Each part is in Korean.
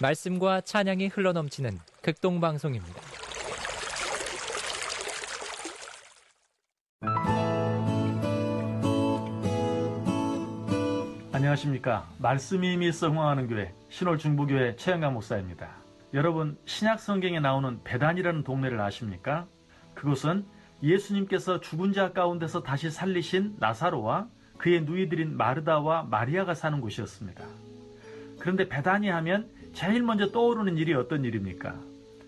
말씀과 찬양이 흘러넘치는 극동방송입니다. 안녕하십니까. 말씀이 임이 성황하는 교회 신월중부교회 최영강 목사입니다. 여러분, 신약 성경에 나오는 베단이라는 동네를 아십니까? 그곳은 예수님께서 죽은 자 가운데서 다시 살리신 나사로와 그의 누이들인 마르다와 마리아가 사는 곳이었습니다. 그런데 베다니 하면 제일 먼저 떠오르는 일이 어떤 일입니까?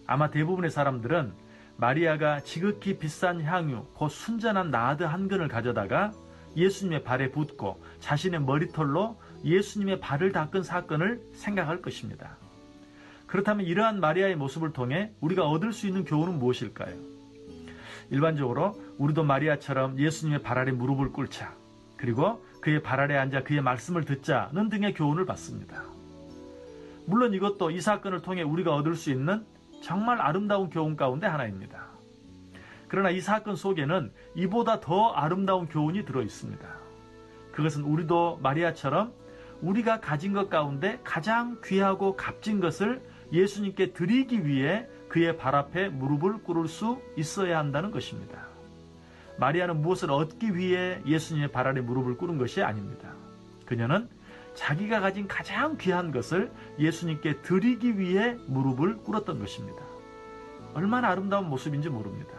아마 대부분의 사람들은 마리아가 지극히 비싼 향유, 곧 순전한 나드 한 근을 가져다가 예수님의 발에 붓고 자신의 머리털로 예수님의 발을 닦은 사건을 생각할 것입니다. 그렇다면 이러한 마리아의 모습을 통해 우리가 얻을 수 있는 교훈은 무엇일까요? 일반적으로 우리도 마리아처럼 예수님의 발 아래 무릎을 꿇자, 그리고 그의 발 아래 앉아 그의 말씀을 듣자는 등의 교훈을 받습니다. 물론 이것도 이 사건을 통해 우리가 얻을 수 있는 정말 아름다운 교훈 가운데 하나입니다. 그러나 이 사건 속에는 이보다 더 아름다운 교훈이 들어있습니다. 그것은 우리도 마리아처럼 우리가 가진 것 가운데 가장 귀하고 값진 것을 예수님께 드리기 위해 그의 발 앞에 무릎을 꿇을 수 있어야 한다는 것입니다. 마리아는 무엇을 얻기 위해 예수님의 발 아래 무릎을 꿇은 것이 아닙니다. 그녀는 자기가 가진 가장 귀한 것을 예수님께 드리기 위해 무릎을 꿇었던 것입니다. 얼마나 아름다운 모습인지 모릅니다.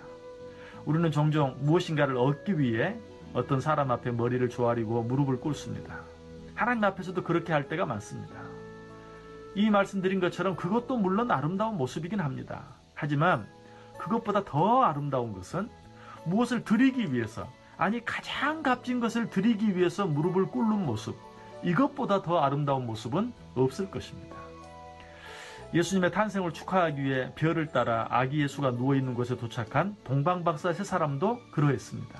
우리는 종종 무엇인가를 얻기 위해 어떤 사람 앞에 머리를 조아리고 무릎을 꿇습니다. 하나님 앞에서도 그렇게 할 때가 많습니다. 이 말씀드린 것처럼 그것도 물론 아름다운 모습이긴 합니다. 하지만 그것보다 더 아름다운 것은 무엇을 드리기 위해서, 아니 가장 값진 것을 드리기 위해서 무릎을 꿇는 모습, 이것보다 더 아름다운 모습은 없을 것입니다. 예수님의 탄생을 축하하기 위해 별을 따라 아기 예수가 누워있는 곳에 도착한 동방박사 세 사람도 그러했습니다.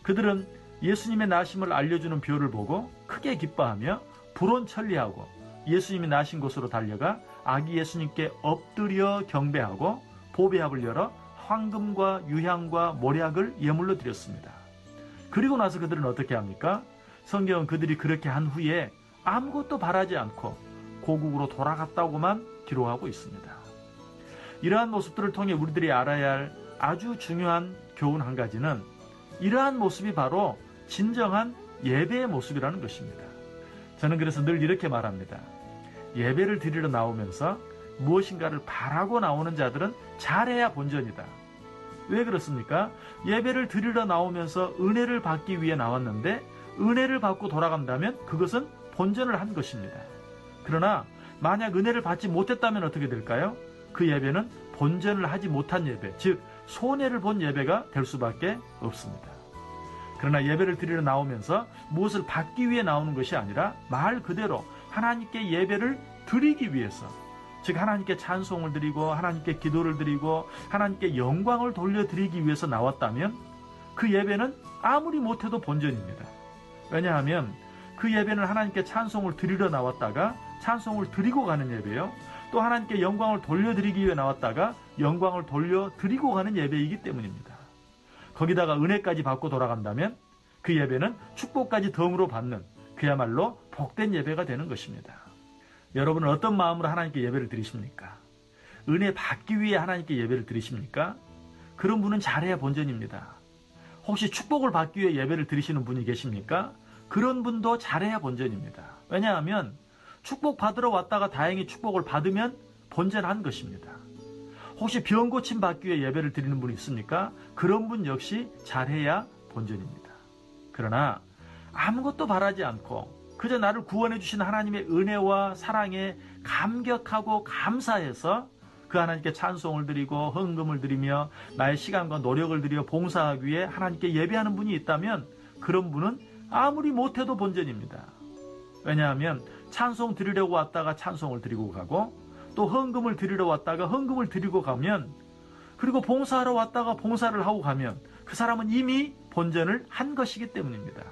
그들은 예수님의 나심을 알려주는 별을 보고 크게 기뻐하며 불온천리하고 예수님이 나신 곳으로 달려가 아기 예수님께 엎드려 경배하고 보배합을 열어 황금과 유향과 모략을 예물로 드렸습니다. 그리고 나서 그들은 어떻게 합니까? 성경은 그들이 그렇게 한 후에 아무것도 바라지 않고 고국으로 돌아갔다고만 기록하고 있습니다. 이러한 모습들을 통해 우리들이 알아야 할 아주 중요한 교훈 한 가지는 이러한 모습이 바로 진정한 예배의 모습이라는 것입니다. 저는 그래서 늘 이렇게 말합니다. 예배를 드리러 나오면서 무엇인가를 바라고 나오는 자들은 잘해야 본전이다. 왜 그렇습니까? 예배를 드리러 나오면서 은혜를 받기 위해 나왔는데 은혜를 받고 돌아간다면 그것은 본전을 한 것입니다. 그러나 만약 은혜를 받지 못했다면 어떻게 될까요? 그 예배는 본전을 하지 못한 예배, 즉 손해를 본 예배가 될 수밖에 없습니다. 그러나 예배를 드리러 나오면서 무엇을 받기 위해 나오는 것이 아니라 말 그대로 하나님께 예배를 드리기 위해서, 즉 하나님께 찬송을 드리고 하나님께 기도를 드리고 하나님께 영광을 돌려드리기 위해서 나왔다면 그 예배는 아무리 못해도 본전입니다. 왜냐하면 그 예배는 하나님께 찬송을 드리러 나왔다가 찬송을 드리고 가는 예배요, 또 하나님께 영광을 돌려드리기 위해 나왔다가 영광을 돌려드리고 가는 예배이기 때문입니다. 거기다가 은혜까지 받고 돌아간다면 그 예배는 축복까지 덤으로 받는 그야말로 복된 예배가 되는 것입니다. 여러분은 어떤 마음으로 하나님께 예배를 드리십니까? 은혜 받기 위해 하나님께 예배를 드리십니까? 그런 분은 잘해야 본전입니다. 혹시 축복을 받기 위해 예배를 드리시는 분이 계십니까? 그런 분도 잘해야 본전입니다. 왜냐하면 축복 받으러 왔다가 다행히 축복을 받으면 본전한 것입니다. 혹시 병 고침 받기 위해 예배를 드리는 분이 있습니까? 그런 분 역시 잘해야 본전입니다. 그러나 아무것도 바라지 않고 그저 나를 구원해 주신 하나님의 은혜와 사랑에 감격하고 감사해서 그 하나님께 찬송을 드리고 헌금을 드리며 나의 시간과 노력을 들여 봉사하기 위해 하나님께 예배하는 분이 있다면 그런 분은 아무리 못해도 본전입니다. 왜냐하면 찬송 드리려고 왔다가 찬송을 드리고 가고, 또 헌금을 드리러 왔다가 헌금을 드리고 가면, 그리고 봉사하러 왔다가 봉사를 하고 가면 그 사람은 이미 본전을 한 것이기 때문입니다.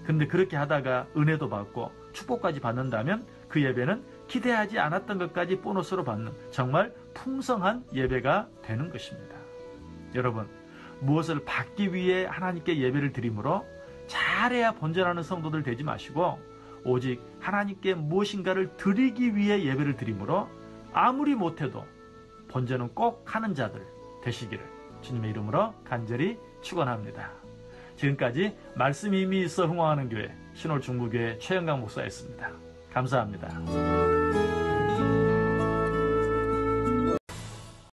근데 그렇게 하다가 은혜도 받고 축복까지 받는다면 그 예배는 기대하지 않았던 것까지 보너스로 받는 정말 풍성한 예배가 되는 것입니다. 여러분, 무엇을 받기 위해 하나님께 예배를 드리므로 잘해야 본전하는 성도들 되지 마시고 오직 하나님께 무엇인가를 드리기 위해 예배를 드리므로 아무리 못해도 번제는 꼭 하는 자들 되시기를 주님의 이름으로 간절히 축원합니다. 지금까지 말씀이 힘이 있어 흥황하는 교회 신홀중부교회 최영강 목사였습니다. 감사합니다.